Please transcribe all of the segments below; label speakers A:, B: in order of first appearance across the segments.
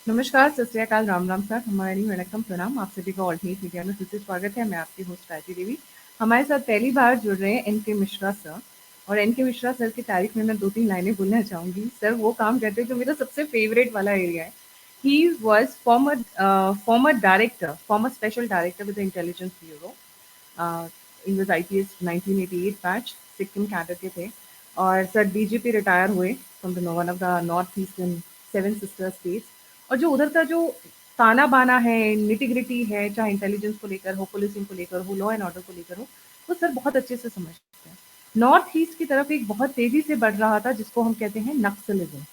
A: नमस्कार, सत श्री अकाल, राम राम सर, हमारी वणक्कम प्रणाम। आप सभी का ऑल्टरनेट मीडिया में फिर से स्वागत है। मैं आपकी होस्ट राजी देवी। हमारे साथ पहली बार जुड़ रहे हैं एन के मिश्रा सर। और एन के मिश्रा सर की तारीफ में मैं 2-3 लाइनें बोलना चाहूँगी। सर वो काम करते हैं जो मेरा सबसे फेवरेट वाला एरिया है। He was farmer director, farmer special director with the intelligence bureau. In was IPS 1988 batch, Sikkim cadre के थे। और सर डीजीपी रिटायर हुए from the one of the north eastern 7 sister states. और जो उधर का जो ताना बाना है, निटी-ग्रिटी है, चाहे इंटेलिजेंस को लेकर हो, पुलिसिंग को लेकर हो, लॉ एंड ऑर्डर को लेकर हो, वो सर बहुत अच्छे से समझते हैं। नॉर्थ ईस्ट की तरफ एक बहुत तेज़ी से बढ़ रहा था जिसको हम कहते हैं नक्सलिज़्म।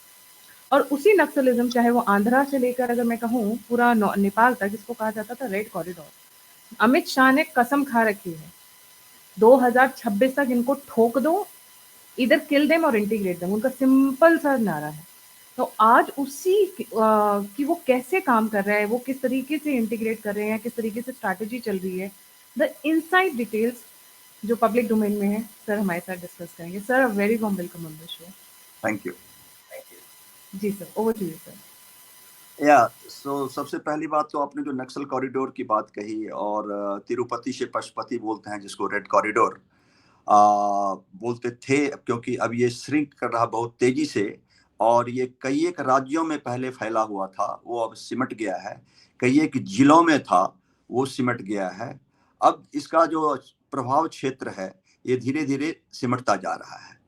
A: और उसी नक्सलिज़्म, चाहे वो आंध्रा से लेकर अगर मैं कहूँ पूरा नेपाल तक, जिसको कहा जाता था रेड कॉरिडोर। अमित शाह ने कसम खा रखी है 2026 तक इनको ठोक दो, इधर किल देम और इंटीग्रेट देम, उनका सिंपल सा नारा है। तो आज उसी कि वो कैसे काम कर रहा है, वो किस तरीके से इंटीग्रेट कर रहे हैं, किस तरीके से स्ट्रैटेजी चल रही है, द इनसाइड डिटेल्स जो पब्लिक डोमेन में है, सर हमारे साथ डिस्कस करेंगे। Sir, a very warm welcome on the show.
B: Thank you.
A: जी sir, over to you sir.
B: सबसे पहली बात तो आपने जो नक्सल कॉरिडोर की बात कही और तिरुपति से पशुपति बोलते हैं जिसको रेड कॉरिडोर बोलते थे, क्योंकि अब ये श्रिंक कर रहा बहुत तेजी से और ये कई एक राज्यों में पहले फैला हुआ था, वो अब सिमट गया है। कई एक जिलों में था, वो सिमट गया है। अब इसका जो प्रभाव क्षेत्र है ये धीरे धीरे सिमटता जा रहा है।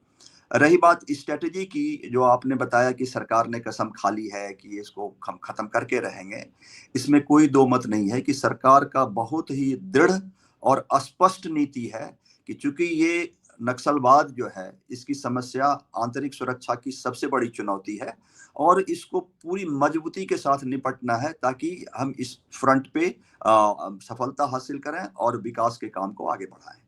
B: रही बात स्ट्रेटजी की, जो आपने बताया कि सरकार ने कसम खा ली है कि इसको हम खत्म करके रहेंगे, इसमें कोई दो मत नहीं है कि सरकार का बहुत ही दृढ़ और स्पष्ट नीति है कि चूंकि ये नक्सलवाद जो है, इसकी समस्या आंतरिक सुरक्षा की सबसे बड़ी चुनौती है और इसको पूरी मजबूती के साथ निपटना है ताकि हम इस फ्रंट पे सफलता हासिल करें और विकास के काम को आगे बढ़ाएं।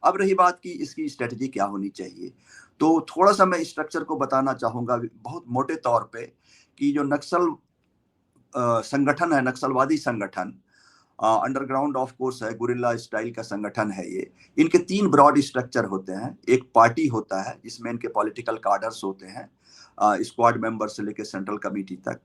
B: अब रही बात कि इसकी स्ट्रेटजी क्या होनी चाहिए, तो थोड़ा सा मैं स्ट्रक्चर को बताना चाहूंगा बहुत मोटे तौर पे कि जो नक्सल संगठन है, नक्सलवादी संगठन अंडरग्राउंड ऑफ कोर्स है, गुरिल्ला स्टाइल का संगठन है ये। इनके 3 ब्रॉड स्ट्रक्चर होते हैं। एक पार्टी होता है जिसमें इनके पॉलिटिकल कार्डर्स होते हैं, स्क्वाड मेंबर से लेकर सेंट्रल कमेटी तक।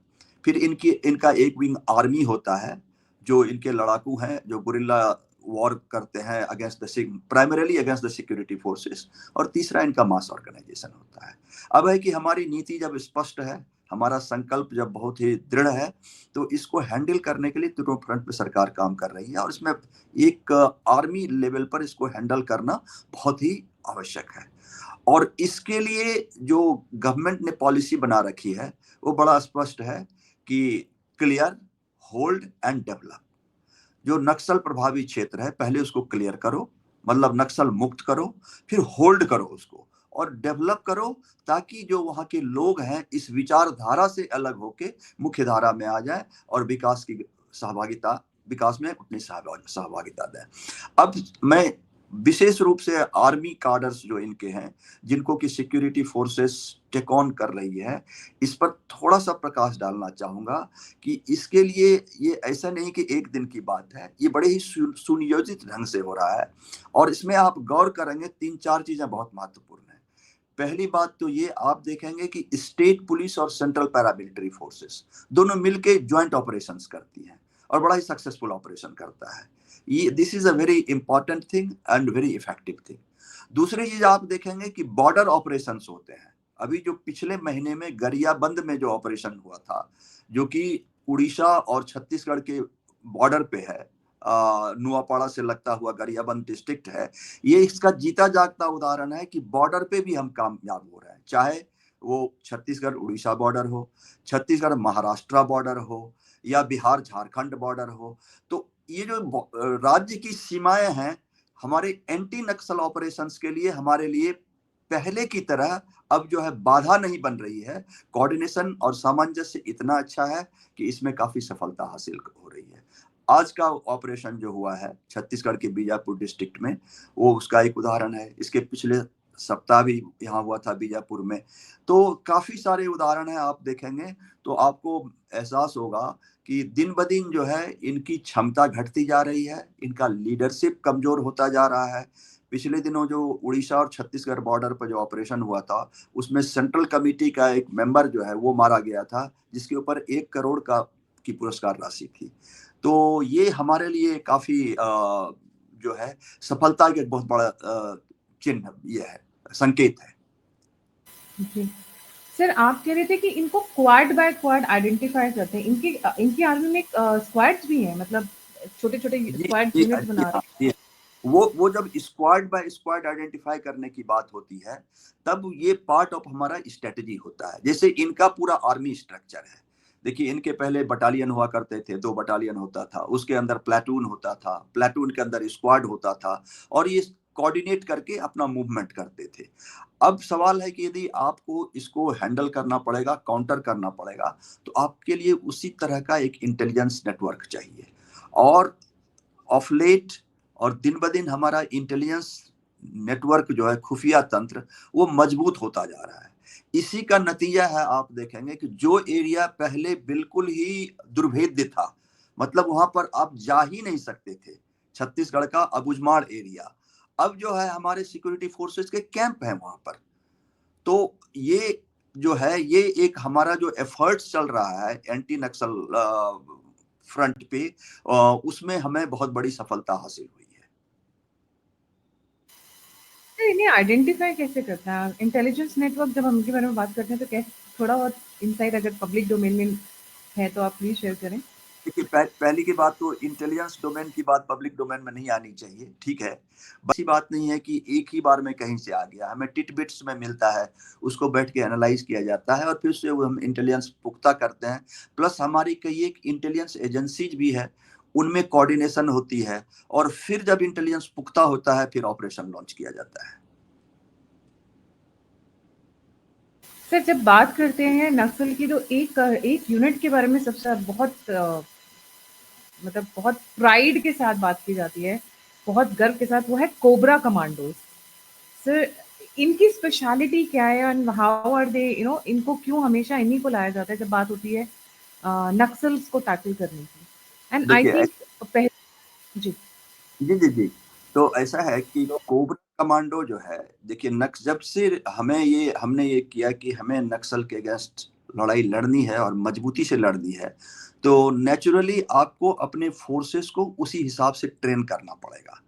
B: फिर इनका एक विंग आर्मी होता है जो इनके लड़ाकू हैं, जो गुरिल्ला वॉर करते हैं against the primarily against the security forces. और तीसरा इनका मास ऑर्गेनाइजेशन होता है। अब है कि हमारी नीति जब स्पष्ट है, हमारा संकल्प जब बहुत ही दृढ़ है, तो इसको हैंडल करने के लिए तीनों फ्रंट पे सरकार काम कर रही है और इसमें एक आर्मी लेवल पर इसको हैंडल करना बहुत ही आवश्यक है। और इसके लिए जो गवर्नमेंट ने पॉलिसी बना रखी है वो बड़ा स्पष्ट है कि क्लियर, होल्ड एंड डेवलप। जो नक्सल प्रभावी क्षेत्र है पहले उसको क्लियर करो, मतलब नक्सल मुक्त करो, फिर होल्ड करो उसको और डेवलप करो ताकि जो वहां के लोग हैं इस विचारधारा से अलग होके मुख्य धारा में आ जाए और विकास में अपनी सहभागिता दें। अब मैं विशेष रूप से आर्मी कार्डर्स जो इनके हैं, जिनको कि सिक्योरिटी फोर्सेस टेक ऑन कर रही है, इस पर थोड़ा सा प्रकाश डालना चाहूंगा कि इसके लिए ये ऐसा नहीं कि एक दिन की बात है, ये बड़े ही सुनियोजित ढंग से हो रहा है। और इसमें आप गौर करेंगे 3-4 चीजें बहुत महत्वपूर्ण है। पहली बात तो ये आप देखेंगे कि स्टेट पुलिस और सेंट्रल पैरामिलिट्री फोर्सेस दोनों मिलके ज्वाइंट ऑपरेशंस करती हैं और बड़ा ही सक्सेसफुल ऑपरेशन करता है। ये this is a very important thing and very effective thing. दूसरी चीज आप देखेंगे कि बॉर्डर ऑपरेशंस होते हैं। अभी जो पिछले महीने में गरियाबंद में जो ऑपरेशन हुआ था, जो कि उड़ीसा और छत्तीसगढ़ के बॉर्डर पे है, नुआपाड़ा से लगता हुआ गरियाबंद डिस्ट्रिक्ट है, ये इसका जीता जागता उदाहरण है कि बॉर्डर पे भी हम कामयाब हो रहे हैं। चाहे वो छत्तीसगढ़ उड़ीसा बॉर्डर हो, छत्तीसगढ़ महाराष्ट्र बॉर्डर हो, या बिहार झारखंड बॉर्डर हो, तो ये जो राज्य की सीमाएं हैं, हमारे एंटी नक्सल ऑपरेशंस के लिए हमारे लिए पहले की तरह अब जो है बाधा नहीं बन रही है। कोऑर्डिनेशन और सामंजस्य इतना अच्छा है कि इसमें काफी सफलता हासिल हो रही है। आज का ऑपरेशन जो हुआ है छत्तीसगढ़ के बीजापुर डिस्ट्रिक्ट में, वो उसका एक उदाहरण है। इसके पिछले सप्ताह भी यहाँ हुआ था बीजापुर में। तो काफी सारे उदाहरण हैं, आप देखेंगे तो आपको एहसास होगा कि दिन ब दिन जो है इनकी क्षमता घटती जा रही है, इनका लीडरशिप कमजोर होता जा रहा है। पिछले दिनों जो उड़ीसा और छत्तीसगढ़ बॉर्डर पर जो ऑपरेशन हुआ था, उसमें सेंट्रल कमेटी का एक मेंबर जो है वो मारा गया था, जिसके ऊपर 1 करोड़ का की पुरस्कार राशि थी। तो ये हमारे लिए काफी जो है सफलता का एक बहुत बड़ा चिन्ह ये है, संकेत है।
A: जी सर, आप कह रहे थे कि इनको क्वाड बाय क्वाड आइडेंटिफाई करते हैं। इनकी आर्मी में स्क्वाड्स भी हैं, मतलब छोटे छोटे
B: जी
A: स्क्वाड
B: जी
A: यूनिट्स
B: जी
A: बना
B: हाँ,
A: रहे
B: जी। वो जब स्क्वाड बाय स्क्वाड आइडेंटिफाई करने की बात होती है, तब ये पार्ट ऑफ हमारा स्ट्रेटजी होता है। जैसे इनका पूरा आर्मी स्ट्रक्चर है। देखिए, इनके पहले बटालियन हुआ करते थे, 2 बटालियन होता था, उसके अंदर प्लेटून होता था, प्लेटून के अंदर स्क्वाड होता था, और ये कोऑर्डिनेट करके अपना मूवमेंट करते थे। अब सवाल है कि यदि आपको इसको हैंडल करना पड़ेगा, काउंटर करना पड़ेगा, तो आपके लिए उसी तरह का एक इंटेलिजेंस नेटवर्क चाहिए। और ऑफ लेट और दिन ब दिन हमारा इंटेलिजेंस नेटवर्क जो है, खुफिया तंत्र, वो मजबूत होता जा रहा है। इसी का नतीजा है, आप देखेंगे कि जो एरिया पहले बिल्कुल ही दुर्भेद्य था, मतलब वहां पर आप जा ही नहीं सकते थे, छत्तीसगढ़ का अबुझमाड़ एरिया, अब जो है हमारे सिक्योरिटी फोर्सेस के कैंप हैं वहां पर। तो ये जो है, ये एक हमारा जो एफर्ट्स चल रहा है एंटी नक्सल फ्रंट पे, उसमें हमें बहुत बड़ी सफलता हासिल हुई है।
A: सर, इन्हें आइडेंटिफाई कैसे करता है इंटेलिजेंस नेटवर्क? जब हम इनके बारे में बात करते हैं तो कैसे, थोड़ा बहुत इंसाइट अगर पब्लिक डोमेन में है तो आप प्लीज शेयर करें।
B: देखिए, पहली की बात तो इंटेलिजेंस डोमेन की बात पब्लिक डोमेन में नहीं आनी चाहिए, ठीक है। बस ये बात नहीं है कि एक ही बार में कहीं से आ गया, हमें टिट बिट्स में मिलता है, उसको बैठ के एनालाइज किया जाता है और फिर से वो हम इंटेलिजेंस पुख्ता करते हैं। प्लस हमारी कई एक इंटेलिजेंस एजेंसीज भी है, उनमें कोऑर्डिनेशन होती है, और फिर जब इंटेलिजेंस पुख्ता होता है, फिर ऑपरेशन लॉन्च किया जाता है।
A: सर, जब बात करते हैं नक्सल की तो एक यूनिट के बारे में सबसे बहुत मतलब बहुत प्राइड के साथ बात की जाती है, बहुत गर्व के साथ, वो है कोबरा कमांडोज। सर, इनकी स्पेशलिटी क्या है एंड हाउ आर दे, इनको क्यों हमेशा इन्हीं को लाया जाता है जब बात होती है नक्सल्स को टैकल करने की? एंड आई
B: देखिए,
A: थिंक पहले जी।
B: जी जी जी। तो ऐसा है कि कोबरा कमांडो जो है, देखिए, नक्स जब से हमने ये किया कि हमें नक्सल के अगेंस्ट लड़ाई लड़नी है और मजबूती से लड़नी है, तो नेचुरली आपको अपने फोर्सेस को उसी हिसाब से ट्रेन करना पड़ेगा।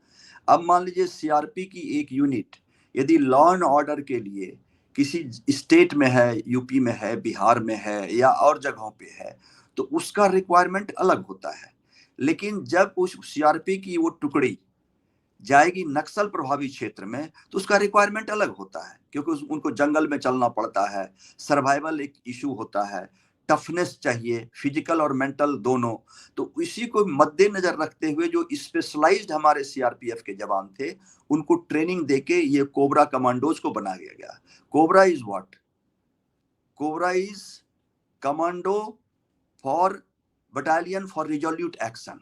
B: अब मान लीजिए सीआरपी की एक यूनिट यदि लॉ एंड ऑर्डर के लिए किसी स्टेट में है, यूपी में है, बिहार में है, या और जगहों पे है, तो उसका रिक्वायरमेंट अलग होता है। लेकिन जब उस सीआरपी की वो टुकड़ी जाएगी नक्सल प्रभावित क्षेत्र में, तो उसका रिक्वायरमेंट अलग होता है, क्योंकि उनको जंगल में चलना पड़ता है, सर्वाइवल एक इशू होता है, टफनेस चाहिए, फिजिकल और मेंटल दोनों। तो इसी को मद्देनजर रखते हुए जो स्पेशलाइज्ड हमारे सीआरपीएफ के जवान थे, उनको ट्रेनिंग देके ये कोबरा कमांडोज को बनाया गया। Cobra is what? Cobra is commando for battalion for resolute action,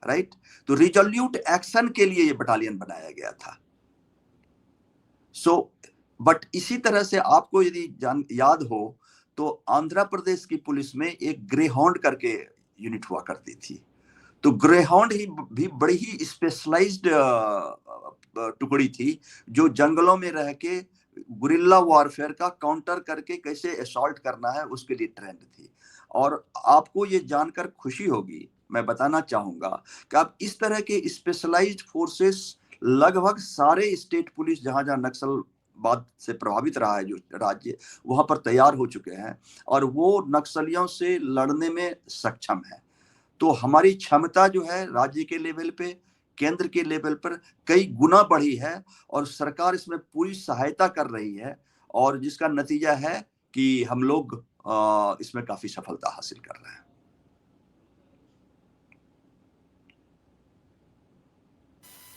B: right? तो रिजोल्यूट एक्शन के लिए ये बटालियन बनाया गया था। सो बट इसी तरह से आपको यदि याद हो, तो आंध्र प्रदेश की पुलिस में एक ग्रेहाउंड करके यूनिट हुआ करती थी। तो ग्रेहाउंड ही भी बड़ी ही स्पेशलाइज्ड टुकड़ी थी, जो जंगलों में रह के गुरिल्ला वॉरफेयर का काउंटर करके कैसे असॉल्ट करना है उसके लिए ट्रेंड थी। और आपको ये जानकर खुशी होगी, मैं बताना चाहूंगा कि अब इस तरह के स्पेशलाइज्ड फोर्सेस लगभग सारे स्टेट पुलिस जहां जहां नक्सलवाद से प्रभावित रहा है जो राज्य, वहां पर तैयार हो चुके हैं, और वो नक्सलियों से लड़ने में सक्षम है। तो हमारी क्षमता जो है राज्य के लेवल पे, केंद्र के लेवल पर कई गुना बढ़ी है, और सरकार इसमें पूरी सहायता कर रही है, और जिसका नतीजा है कि हम लोग इसमें काफी सफलता हासिल कर रहे हैं।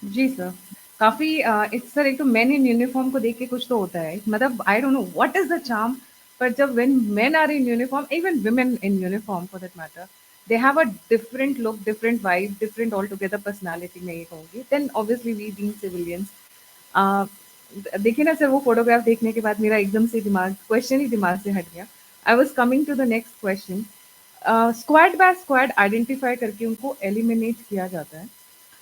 A: जी सर, काफ़ी इट्स सर, एक तो मेन इन यूनिफॉर्म को देख के कुछ तो होता है, मतलब I don't know what is the charm, but जब when men are in uniform, even women in uniform for that matter, they have a different look, different vibe, different all together personality, मैं ये कहूँगी। Then obviously we being civilians, uh, देखिए ना sir, वो photograph देखने के बाद मेरा एकदम से क्वेश्चन ही दिमाग से हट गया। I was coming to the next question. Squad by squad identify करके उनको एलिमिनेट किया जाता है।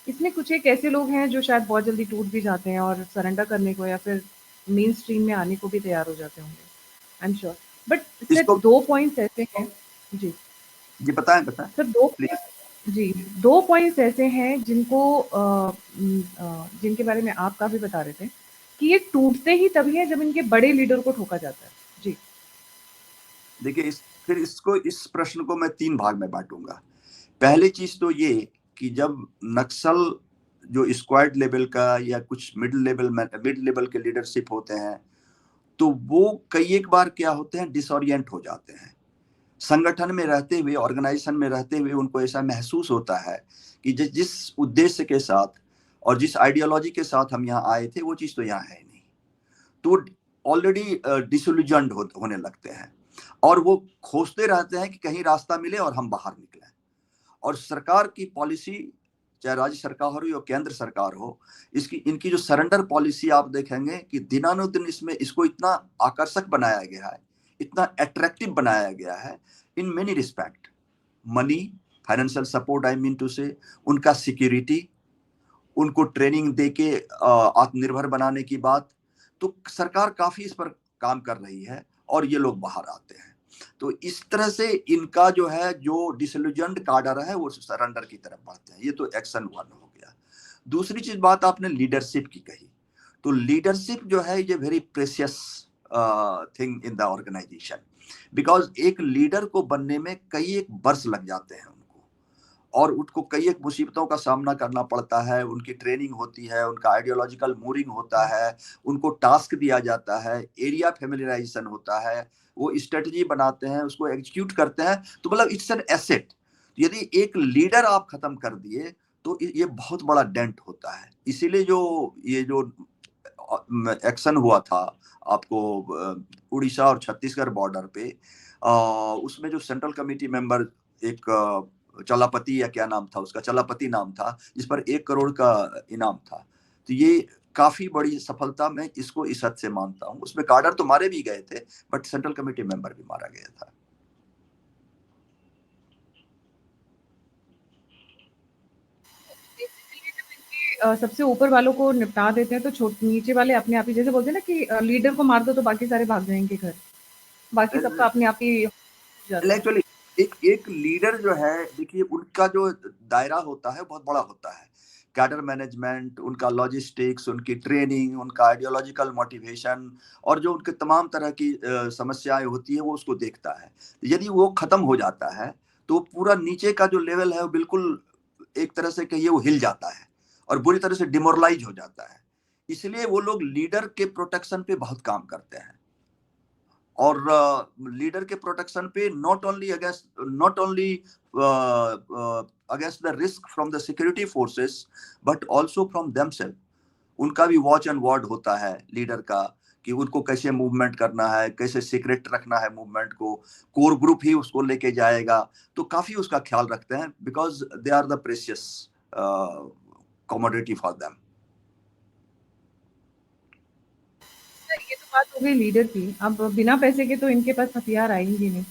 A: इसमें कुछ एक ऐसे लोग हैं जो शायद बहुत जल्दी टूट भी जाते हैं और सरेंडर करने को या फिर मेन स्ट्रीम में आने को भी तैयार हो जाते होंगे, I am sure. But sir,
B: इसको
A: 2 पॉइंट्स ऐसे हैं। जी।
B: जी बताएं बताएं
A: सर दो
B: प्लीज।
A: जी, 2 पॉइंट्स ऐसे हैं जिनको जिनके बारे में आप काफ़ी बता रहे थे, कि ये टूटते ही तभी हैं जब इनके बड़े लीडर को ठोका जाता है। जी।
B: देखिए फिर इस प्रश्न को मैं 3 भाग में बांटूंगा। पहली चीज तो ये कि जब नक्सल जो स्क्वाड लेवल का या कुछ मिड लेवल के लीडरशिप होते हैं, तो वो कई एक बार क्या होते हैं, डिसोरिएंट हो जाते हैं। संगठन में रहते हुए, ऑर्गेनाइजेशन में रहते हुए उनको ऐसा महसूस होता है कि जिस उद्देश्य के साथ और जिस आइडियोलॉजी के साथ हम यहाँ आए थे वो चीज तो यहाँ है नहीं। तो ऑलरेडी डिसोल्यूजन्ड होने लगते हैं और वो खोजते रहते हैं कि कहीं रास्ता मिले और हम बाहर निकलें। और सरकार की पॉलिसी, चाहे राज्य सरकार हो या केंद्र सरकार हो, इनकी जो सरेंडर पॉलिसी आप देखेंगे कि दिनानुदिन इसमें इसको इतना आकर्षक बनाया गया है, इतना अट्रैक्टिव बनाया गया है in many respect. Money, financial support, I mean to say, उनका सिक्योरिटी, उनको ट्रेनिंग देके आत्मनिर्भर बनाने की बात। तो सरकार काफी इस पर काम कर रही है और ये लोग बाहर आते हैं। तो इस तरह से इनका जो है, जो डिसल्यूजन्ड काडर है, वो सरेंडर की तरफ बढ़ते हैं। ये तो एक्शन 1 हो गया। दूसरी चीज, बात आपने लीडरशिप की कही, तो लीडरशिप जो है ये very precious thing in the organisation, because एक लीडर को बनने में कई एक वर्ष लग जाते हैं उनको, और उनको कई एक मुसीबतों का सामना करना पड़ता है। उनकी ट्रेनिंग होती है, उनका आइडियोलॉजिकल मूरिंग होता है, उनको टास्क दिया जाता है, एरिया फेमिलियराइजेशन होता है, वो स्ट्रेटजी बनाते हैं, उसको एग्जीक्यूट करते हैं। तो मतलब इट्स एन एसेट। यदि एक लीडर आप खत्म कर दिए तो ये बहुत बड़ा डेंट होता है। इसीलिए ये जो एक्शन हुआ था आपको उड़ीसा और छत्तीसगढ़ बॉर्डर पे, उसमें जो सेंट्रल कमेटी मेंबर, एक चलापति या क्या नाम था उसका, चलापति नाम था, जिस पर 1 करोड़ का इनाम था। तो ये काफी बड़ी सफलता मैं इसको इस हद से मानता हूँ। उसमें कार्डर तो मारे भी गए थे, बट सेंट्रल कमेटी मेंबर भी मारा गया था।
A: सबसे ऊपर वालों को निपटा देते हैं तो नीचे वाले अपने आप ही, जैसे बोलते हैं ना कि लीडर को मार दो तो बाकी सारे भाग जाएंगे घर, बाकी सबका अपने आप ही हो जाता है।
B: एक्चुअली एक एक लीडर जो है, देखिए उनका जो दायरा होता है बहुत बड़ा होता है। कैडर मैनेजमेंट, उनका लॉजिस्टिक्स, उनकी ट्रेनिंग, उनका आइडियोलॉजिकल मोटिवेशन, और जो उनके तमाम तरह की समस्याएं होती है वो उसको देखता है। यदि वो खत्म हो जाता है तो पूरा नीचे का जो लेवल है वो बिल्कुल एक तरह से कहिए वो हिल जाता है और बुरी तरह से डिमोरलाइज हो जाता है। इसलिए वो लोग लीडर के प्रोटेक्शन पे बहुत काम करते हैं। और लीडर के प्रोटेक्शन पे not only against the risk from the security forces, but also from themself. उनका भी वॉच एंड वार्ड होता है लीडर का, कि उनको कैसे मूवमेंट करना है, कैसे सीक्रेट रखना है मूवमेंट को, कोर ग्रुप ही उसको लेके जाएगा। तो काफी उसका ख्याल रखते हैं, because they are the precious commodity for them.
A: ये तो बात हो गई लीडर की। अब बिना पैसे के तो इनके पास हथियार आएंगे नहीं।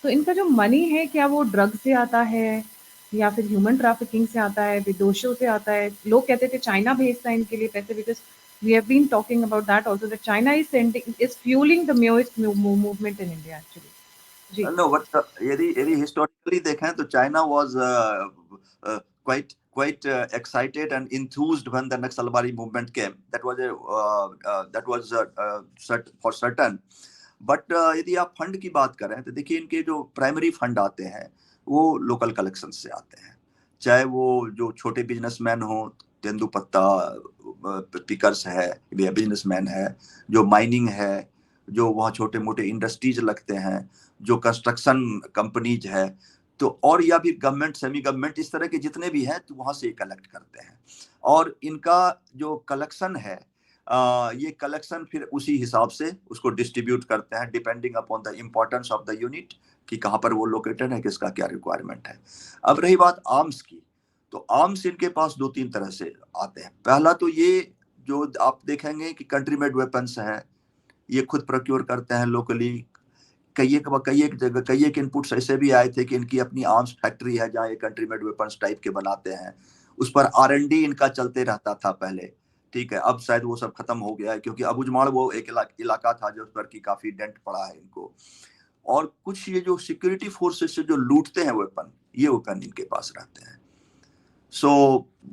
A: तो इनका जो मनी है, क्या वो ड्रग से आता है या फिर ह्यूमन ट्रैफिकिंग से आता है, विदेशों से आता है? लोग कहते थे चाइना भेजता है इनके लिए पैसे, because we have been talking about that also, that China is fuelling the Maoist movement in India actually. जी।
B: No, but यदि historically देखें तो China was quite excited and enthused when the Naxalbari movement came. That was for certain. But यदि आप fund की बात करें तो देखिए इनके जो प्राइमरी फंड आते हैं वो लोकल कलेक्शन से आते हैं। चाहे वो जो छोटे बिजनेसमैन हो, तेंदुपत्ता पिकर्स है, बिजनेसमैन है, जो माइनिंग है, जो वहाँ छोटे मोटे इंडस्ट्रीज लगते हैं, जो कंस्ट्रक्शन कंपनीज है, तो और या भी गवर्नमेंट, सेमी गवर्नमेंट, इस तरह के जितने भी हैं तो वहां से कलेक्ट करते हैं। और इनका जो कलेक्शन है, ये कलेक्शन फिर उसी हिसाब से उसको डिस्ट्रीब्यूट करते हैं, depending upon the importance of the unit, कि कहाँ पर वो लोकेटेड है, किसका क्या रिक्वायरमेंट है। अब रही बात आर्म्स की, तो आर्म्स इनके पास 2-3 तरह से आते हैं। पहला तो ये, जो आप देखेंगे कि कंट्री मेड वेपन्स हैं, ये खुद प्रोक्योर करते हैं लोकली। कई एक इनपुट्स ऐसे भी आए थे कि इनकी अपनी आर्म्स फैक्ट्री है जहाँ ये कंट्री मेड वेपन्स टाइप के बनाते हैं। उस पर R&D इनका चलते रहता था पहले, ठीक है। अब शायद वो सब खत्म हो गया है, क्योंकि अबुझमाड़ वो एक इलाका था जो उस पर की काफी डेंट पड़ा है इनको। और कुछ ये जो सिक्योरिटी फोर्सेस से जो लूटते हैं वेपन, ये वेपन इनके पास रहते हैं। So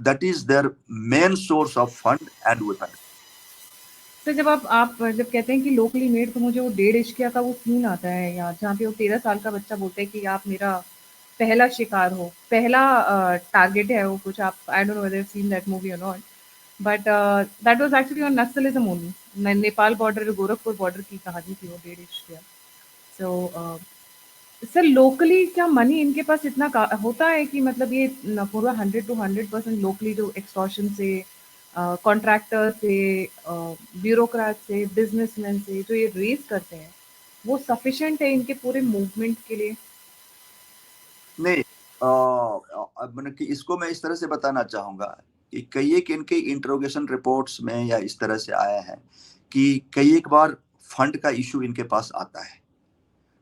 B: that is their main source of fund and weapon.
A: Sir आप जब कहते हैं कि लोकली मेड, तो मुझे वो 1.5 इश्किया का वो सीन आता है यार, जहाँ पे वो 13 साल का बच्चा बोलता है कि आप मेरा पहला शिकार हो, पहला टारगेट है वो कुछ। आप, I don't know whether seen that movie और not, but that was actually on Naxalism only. Nepal border, Gorakhpur border की कहानी थी वो 1.5 इश्किया। सो सर लोकली क्या मनी इनके पास इतना होता है कि मतलब ये पूरा 100 to 100% लोकली जो एक्सटॉर्शन से, कॉन्ट्रैक्टर से, ब्यूरोक्रेट से, बिजनेसमैन से जो ये रेस करते हैं, वो सफिशिएंट है इनके पूरे मूवमेंट के लिए?
B: नहीं, मतलब कि इसको मैं इस तरह से बताना चाहूंगा कि कई एक इनके इंट्रोगेशन रिपोर्ट्स में या इस तरह से आया है कि कई एक बार फंड का इशू इनके पास आता है।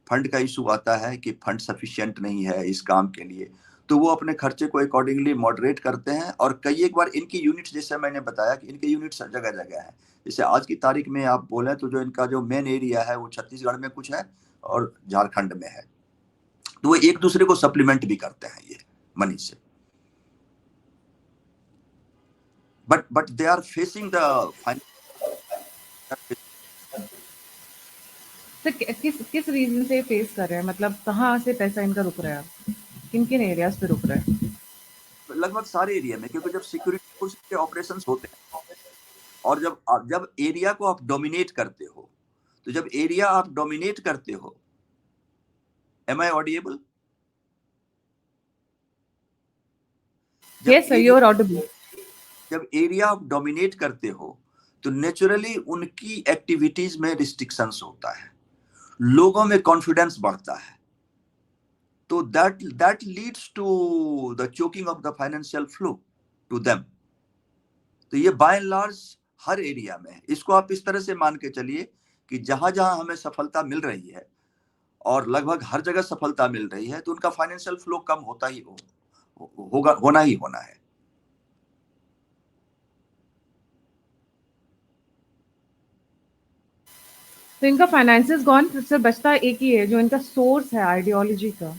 B: फंड का इशू आता है कि फंड सफिशिएंट नहीं है इस काम के लिए, तो वो अपने खर्चे को अकॉर्डिंगली मॉडरेट करते हैं। और कई एक बार इनकी यूनिट्स, जैसे मैंने बताया कि इनके यूनिट्स जगह जगह है। जैसे आज की तारीख में आप बोले तो जो इनका जो मेन एरिया है वो छत्तीसगढ़ में कुछ है और झारखंड में है, तो वो एक दूसरे को सप्लीमेंट भी करते हैं ये मनी से। But they are facing the
A: sir किस किस रीजन से फेस कर रहे हैं, मतलब कहाँ से पैसा इनका रुक रहा है, किन किन एरियाज पे रुक रहा है?
B: लगभग सारे एरिया में, क्योंकि जब सिक्योरिटी फोर्स के ऑपरेशंस होते हैं और जब एरिया को आप डोमिनेट करते हो, तो जब एरिया आप डोमिनेट करते हो, am I audible?
A: Yes sir, you are audible.
B: जब एरिया आप डोमिनेट करते हो तो नेचुरली उनकी एक्टिविटीज में रिस्ट्रिक्शंस होता है, लोगों में कॉन्फिडेंस बढ़ता है, तो that leads to the choking of the financial flow to them. तो ये बाय एंड लार्ज हर एरिया में, इसको आप इस तरह से मान के चलिए कि जहां जहां हमें सफलता मिल रही है और लगभग हर जगह सफलता मिल रही है, तो उनका फाइनेंशियल फ्लो कम होता ही होगा, होना ही होना है।
A: तो इनका फाइनेंसिस गॉन, फिर से बचता एक ही है जो इनका सोर्स है आइडियोलॉजी का।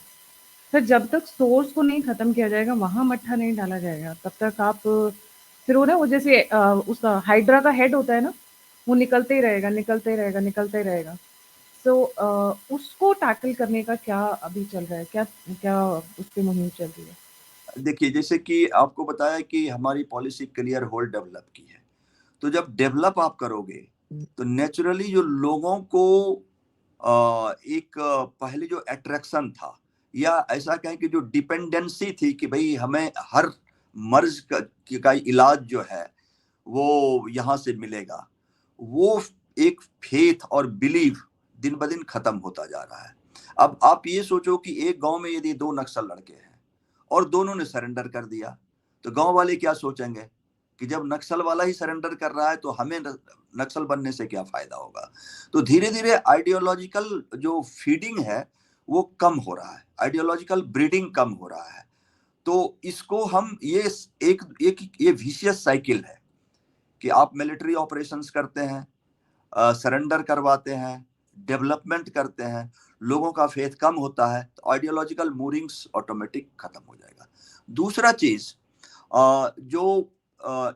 A: फिर जब तक सोर्स को नहीं खत्म किया जाएगा, वहां मट्ठा नहीं डाला जाएगा, तब तक आप फिर वो ना, वो जैसे उसका हाइड्रा का हेड होता है ना, वो निकलते ही रहेगा, निकलते ही रहेगा, निकलते ही रहेगा। सो उसको टैकल करने का क्या अभी चल रहा है, क्या क्या उस पे मुहिम चल रही है?
B: देखिए, जैसे कि आपको बताया कि हमारी पॉलिसी क्लियर होल्ड डेवलप की है, तो जब डेवलप आप करोगे तो नेचुरली जो लोगों को एक पहले जो अट्रैक्शन था, या ऐसा कहें कि जो डिपेंडेंसी थी कि भाई हमें हर मर्ज का इलाज जो है वो यहाँ से मिलेगा, वो एक फेथ और बिलीव दिन ब दिन खत्म होता जा रहा है। अब आप ये सोचो कि एक गांव में यदि 2 नक्सल लड़के हैं और दोनों ने सरेंडर कर दिया, तो गांव वाले क्या सोचेंगे कि जब नक्सल वाला ही सरेंडर कर रहा है तो हमें नक्सल बनने से क्या फायदा होगा। तो धीरे धीरे आइडियोलॉजिकल जो फीडिंग है वो कम हो रहा है, आइडियोलॉजिकल ब्रीडिंग कम हो रहा है। तो इसको हम ये एक एक ये विशियस साइकिल है कि आप मिलिट्री ऑपरेशंस करते हैं, सरेंडर करवाते हैं, डेवलपमेंट करते हैं, लोगों का फेथ कम होता है, तो आइडियोलॉजिकल मूविंग्स ऑटोमेटिक खत्म हो जाएगा। दूसरा चीज, जो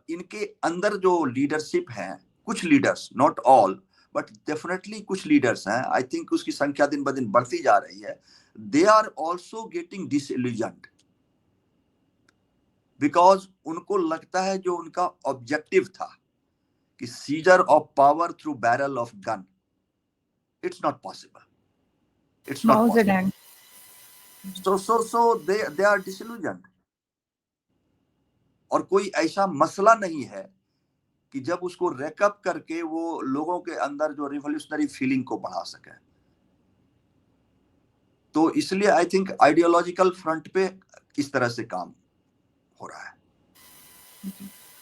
B: इनके अंदर जो लीडरशिप है, कुछ leaders, not all but definitely कुछ लीडर्स हैं, आई थिंक उसकी संख्या दिन ब दिन बढ़ती जा रही है, they are also getting disillusioned, because उनको लगता है जो उनका ऑब्जेक्टिव था कि seizure of power through barrel of gun, it's not possible, it's not
A: Mao
B: possible.
A: Zedong.
B: So they are disillusioned। और कोई ऐसा मसला नहीं है कि जब उसको रेकअप करके वो लोगों के अंदर जो रिवोल्यूशनरी फीलिंग को बढ़ा सके। तो इसलिए आई थिंक आइडियोलॉजिकल फ्रंट पे इस तरह से काम हो रहा है।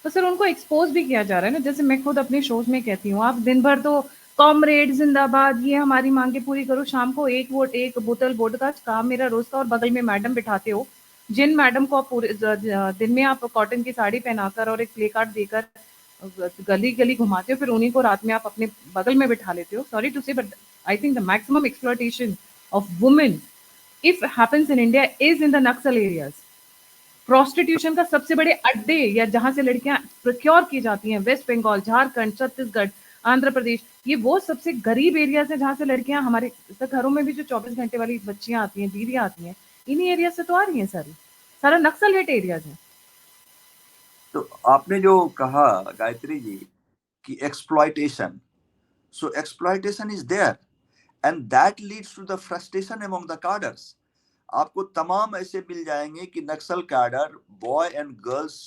A: तो सर उनको एक्सपोज भी किया जा रहा है ना, जैसे मैं खुद अपने शोज में कहती हूँ, आप दिन भर तो कॉमरेड जिंदाबाद, ये हमारी मांगे पूरी करो, शाम को एक बोतल वोडका काम मेरा रोज का, और बगल में मैडम बिठाते हो, जिन मैडम को आप पूरे दिन में आप कॉटन की साड़ी पहनाकर और एक प्ले कार्ड देकर गली गली घुमाते हो, फिर उन्हीं को रात में आप अपने बगल में बिठा लेते हो। सॉरी टू से, but I think the maximum exploitation of women, if happens in India, is in the Naxal areas. Prostitution का सबसे बड़े अड्डे या जहां से लड़कियां प्रोक्योर की जाती हैं, वेस्ट बंगाल, झारखंड, छत्तीसगढ़, आंध्र प्रदेश, ये वो सबसे गरीब एरियाज हैं जहां से लड़कियां हमारे घरों में भी जो 24 घंटे वाली बच्चियां आती हैं, दीदियां आती हैं, इन्हीं एरिया से तो आ रही हैं सारी, सारा नक्सल हिट एरियाज है।
B: तो आपने जो कहा गायत्री जी कि exploitation, so exploitation is there and that leads to the frustration among the cadres. आपको तमाम ऐसे मिल जाएंगे कि Naxal cadre, boy and girls,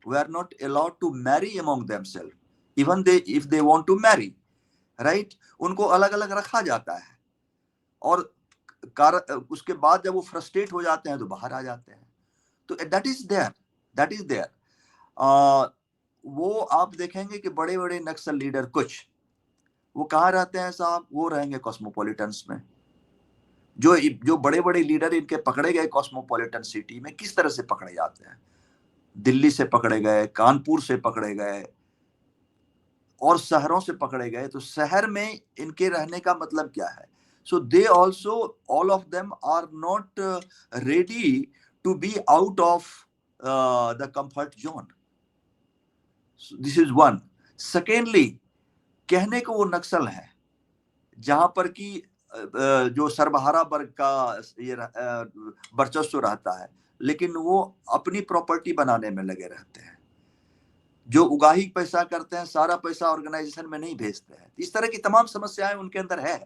B: were not allowed to marry among themselves, even they if they want to marry, right? उनको अलग अलग रखा जाता है और उसके बाद जब वो फ्रस्ट्रेट हो जाते हैं तो बाहर आ जाते हैं। तो that is there, that is there. वो आप देखेंगे कि बड़े बड़े नक्सल लीडर कुछ वो कहाँ रहते हैं साहब, वो रहेंगे कॉस्मोपॉलिटन्स में। जो बड़े बड़े लीडर इनके पकड़े गए कॉस्मोपॉलिटन सिटी में, किस तरह से पकड़े जाते हैं? दिल्ली से पकड़े गए, कानपुर से पकड़े गए और शहरों से पकड़े गए। तो शहर में इनके रहने का मतलब क्या है? So they also, all of them are not ready to be out of the comfort zone. This is one. Secondly, कहने को वो नक्सल है जहां पर कि जो सर्वहारा वर्ग का ये वर्चस्व रहता है, लेकिन वो अपनी प्रॉपर्टी बनाने में लगे रहते हैं। जो उगाही पैसा करते हैं, सारा पैसा ऑर्गेनाइजेशन में नहीं भेजते हैं। इस तरह की तमाम समस्याएं उनके अंदर है।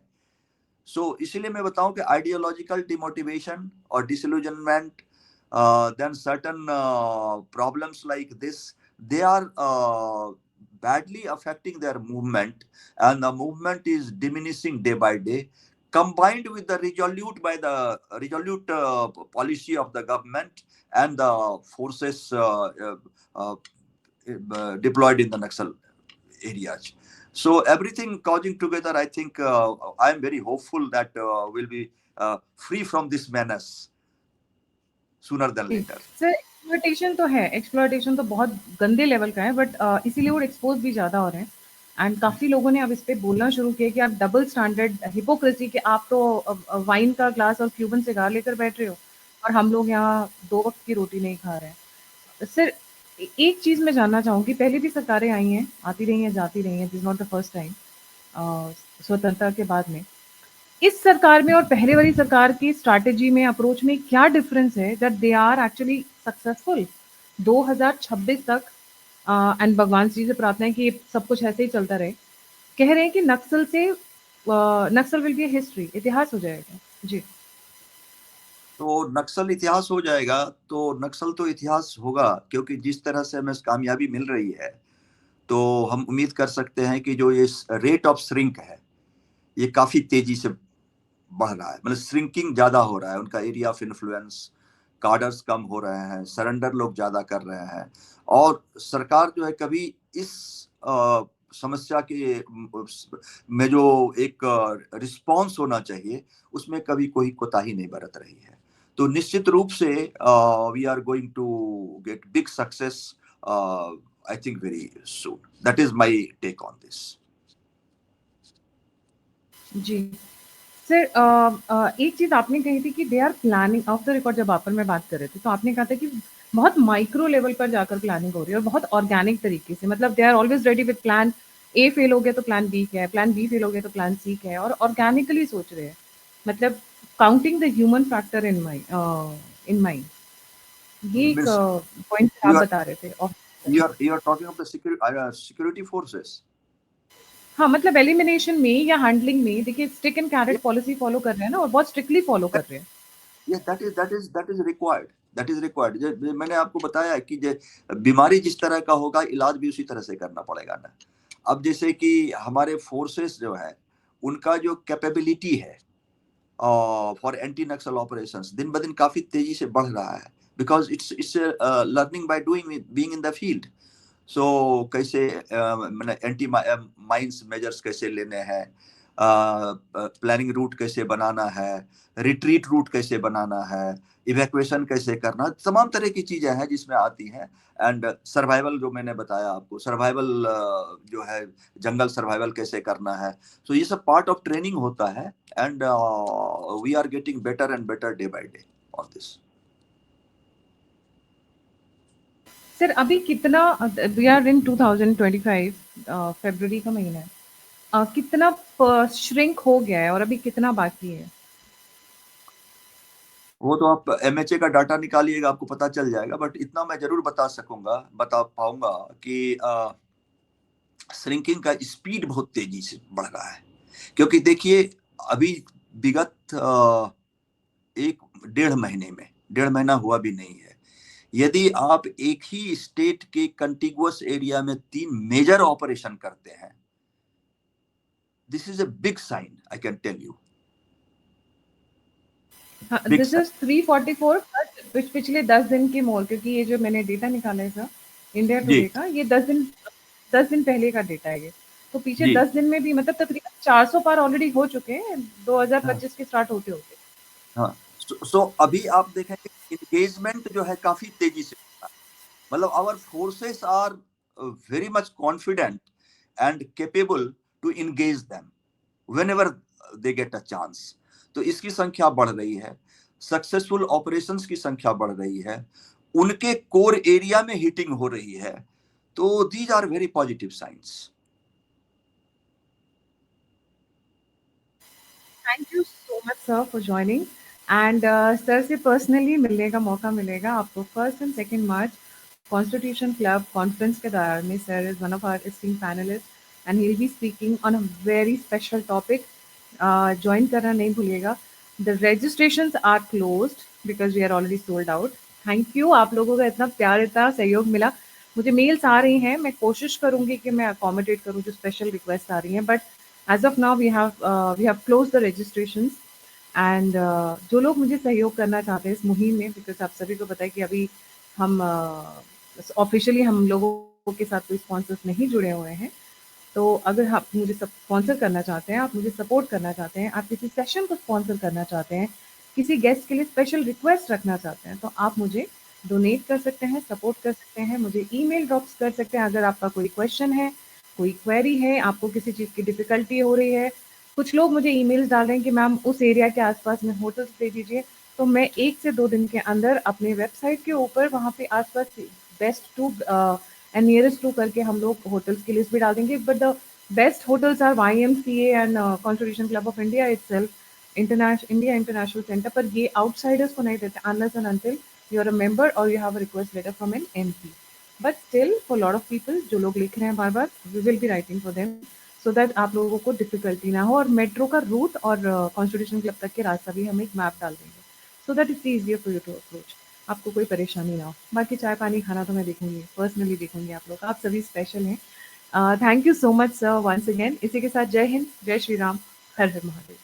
B: सो इसीलिए मैं बताऊं कि आइडियोलॉजिकल डिमोटिवेशन और disillusionment, then certain problems like this, they are badly affecting their movement, and the movement is diminishing day by day, combined with the resolute policy of the government and the forces deployed in the Naxal areas. So everything causing together, I think I am very hopeful that we'll be free from this menace sooner than later.
A: Sir, exploitation तो है, exploitation तो बहुत गंदे level का है, but इसीलिए वो expose भी ज़्यादा हो रहे हैं। एंड काफ़ी लोगों ने अब इस पे बोलना शुरू किया कि आप डबल स्टैंडर्ड, हिपोक्रेसी, कि आप तो वाइन का ग्लास और क्यूबन सिगार लेकर बैठ रहे हो और हम लोग यहाँ 2 वक्त की रोटी नहीं खा रहे हैं। सर, एक चीज़ मैं जानना चाहूँगी, पहले भी सरकारें आई हैं, आती रही हैं, जाती रही हैं, this is not the first time स्वतंत्रता के बाद में। इस सरकार में और पहले वाली सरकार की स्ट्रैटेजी में, अप्रोच में क्या डिफरेंस है that they are actually successful 2026 तक? एंड भगवान जी से प्रार्थना है कि सब कुछ ऐसे ही चलता रहे। कह रहे हैं कि नक्सल विल बी हिस्ट्री, इतिहास हो जाएगा। जी।
B: तो नक्सल इतिहास हो जाएगा, तो नक्सल तो इतिहास होगा, क्योंकि जिस तरह से हमें कामयाबी मिल रही है, तो हम उम्मीद कर सकते हैं कि जो ये रेट ऑफ श्रिंक है, ये काफी तेजी से बढ़ रहा है। मतलब श्रिंकिंग ज्यादा हो रहा है, उनका एरिया ऑफ इन्फ्लुएंस, कार्डर्स कम हो रहे हैं, सरेंडर लोग ज्यादा कर रहे हैं, और सरकार जो है कभी इस समस्या के में जो एक रिस्पॉन्स होना चाहिए, उसमें कभी कोई कोताही नहीं बरत रही है। तो निश्चित रूप से we are going to get big success, I think very soon. That is my take on this.
A: जी सर, एक चीज आपने कही थी कि they are planning off the record, जब आप में बात कर रहे थे तो आपने कहा था कि बहुत माइक्रो लेवल पर जाकर प्लानिंग हो रही है और बहुत ऑर्गेनिक तरीके से, मतलब they are always ready with plan A fail हो गया तो प्लान बी क्या है, प्लान बी फेल हो गया तो प्लान सी क्या है, और ऑर्गेनिकली सोच रहे हैं, मतलब counting the human factor in mind. ये एक पॉइंट आप बता रहे थे।
B: You are talking of the security forces.
A: हाँ, मतलब एलिमिनेशन में या हैंडलिंग में, देखिए stick and carrot policy follow कर रहे हैं ना, और बहुत स्ट्रिक्टली फॉलो कर रहे हैं।
B: Yes, that is required. That is required. मैंने आपको बताया कि बीमारी जिस तरह का होगा, इलाज भी उसी तरह से करना पड़ेगा ना। अब जैसे कि हमारे फोर्सेस जो है, उनका जो कैपेबिलिटी है फॉर एंटी नक्सल ऑपरेशंस दिन ब दिन काफी तेजी से बढ़ रहा है, because it's learning by doing, being in the field. So कैसे एंटी माइंस मेजर्स कैसे लेने हैं, प्लानिंग रूट कैसे बनाना है, रिट्रीट रूट कैसे बनाना है, इवैक्यूएशन कैसे करना, तमाम तरह की चीजें हैं जिसमें आती हैं। एंड सर्वाइवल जो मैंने बताया आपको, सर्वाइवल जो है जंगल सर्वाइवल कैसे करना है, तो ये सब पार्ट ऑफ ट्रेनिंग होता है। And we are getting better and better day by day on this.
A: Sir अभी कितना, वी आर इन 2025, फरवरी का महीना है, कितना श्रिंक हो गया है और अभी कितना बाकी है?
B: वो तो आप एमएचए का डाटा निकालिएगा, आपको पता चल जाएगा। बट इतना मैं जरूर बता पाऊंगा कि श्रिंकिंग का स्पीड बहुत तेजी से बढ़ रहा है। क्योंकि देखिए अभी विगत 1 डेढ़ महीना हुआ भी नहीं है, यदि आप एक ही स्टेट के कंटिगुअस एरिया में 3 मेजर ऑपरेशन करते हैं, this is a big sign, I can tell you. Big
A: this is 344, but पिछले 10 दिन की मोल, क्योंकि ये जो मैंने डेटा निकाला है सर इंडिया
B: जी
A: टुडे का, ये 10 दिन पहले का डेटा है ये। तो पीछे
B: जी
A: 10 दिन में भी मतलब तकरीबन 400 पार ऑलरेडी हो चुके हैं
B: हाँ
A: 2025 के स्टार्ट होते होते।
B: हाँ। सो अभी आप देखेंगे इंगेजमेंट जो है काफी तेजी से होता है। मतलब our forces are very much confident and capable to engage them whenever they get a chance. तो इसकी संख्या बढ़ रही है, सक्सेसफुल ऑपरेशंस की संख्या बढ़ रही है, उनके कोर एरिया में हिटिंग हो रही है। तो these are very positive signs.
A: Thank you so much sir for joining. And sir से पर्सनली मिलने का मौका मिलेगा आपको 1 and 2 March Constitution Club conference के दौरान में। Sir is one of our esteemed panellist and he will be speaking on a very special topic. Join करना नहीं भूलिएगा। The registrations are closed because we are already sold out. Thank you, आप लोगों का इतना प्यार, इतना सहयोग मिला। मुझे मेल्स आ रही हैं, मैं कोशिश करूंगी कि मैं अकोमोडेट करूं जो स्पेशल रिक्वेस्ट आ रही हैं, but as of now we have closed the registrations and जो लोग मुझे सहयोग करना चाहते हैं इस मुहिम में, बिकॉज आप सभी को पता है कि अभी हम ऑफिशियली हम लोगों के साथ कोई स्पॉन्सर्स नहीं जुड़े हुए हैं। तो अगर आप मुझे स्पॉन्सर करना चाहते हैं, आप मुझे सपोर्ट करना चाहते हैं, आप किसी सेशन को स्पॉन्सर करना चाहते हैं, किसी गेस्ट के लिए स्पेशल रिक्वेस्ट रखना चाहते हैं, तो आप मुझे डोनेट कर सकते हैं, सपोर्ट कर सकते हैं, मुझे ईमेल ड्रॉप्स कर सकते हैं। अगर आपका कोई क्वेश्चन है, कोई क्वेरी है, आपको किसी चीज़ की डिफ़िकल्टी हो रही है, कुछ लोग मुझे ईमेल्स डाल रहे हैं कि मैम उस एरिया के आसपास में होटल्स दे दीजिए, तो मैं 1 से 2 दिन के अंदर अपने वेबसाइट के ऊपर वहाँ पे आसपास best two and nearest two करके हम लोग होटल्स की लिस्ट भी डाल देंगे। But the best hotels are YMCA and constitution club of India itself, India international centre. पर ये आउटसाइडर्स को नहीं देते unless and until you are a member और you have a request letter from an MP। But still for lot of people जो लोग लिख रहे हैं बार बार, we will be writing for them so that आप लोगों को डिफिकल्टी ना हो। और मेट्रो का रूट और कॉन्स्टिट्यूशन क्लब तक के रास्ता भी हम एक मैप डाल देंगे so that it's easier for you to approach, आपको कोई परेशानी ना हो। बाकी चाय पानी खाना तो मैं देखूंगी, पर्सनली देखूंगी आप लोग, आप सभी स्पेशल हैं। Thank you so much sir once again. इसी के साथ जय हिंद, जय श्री राम, हर हर महादेव।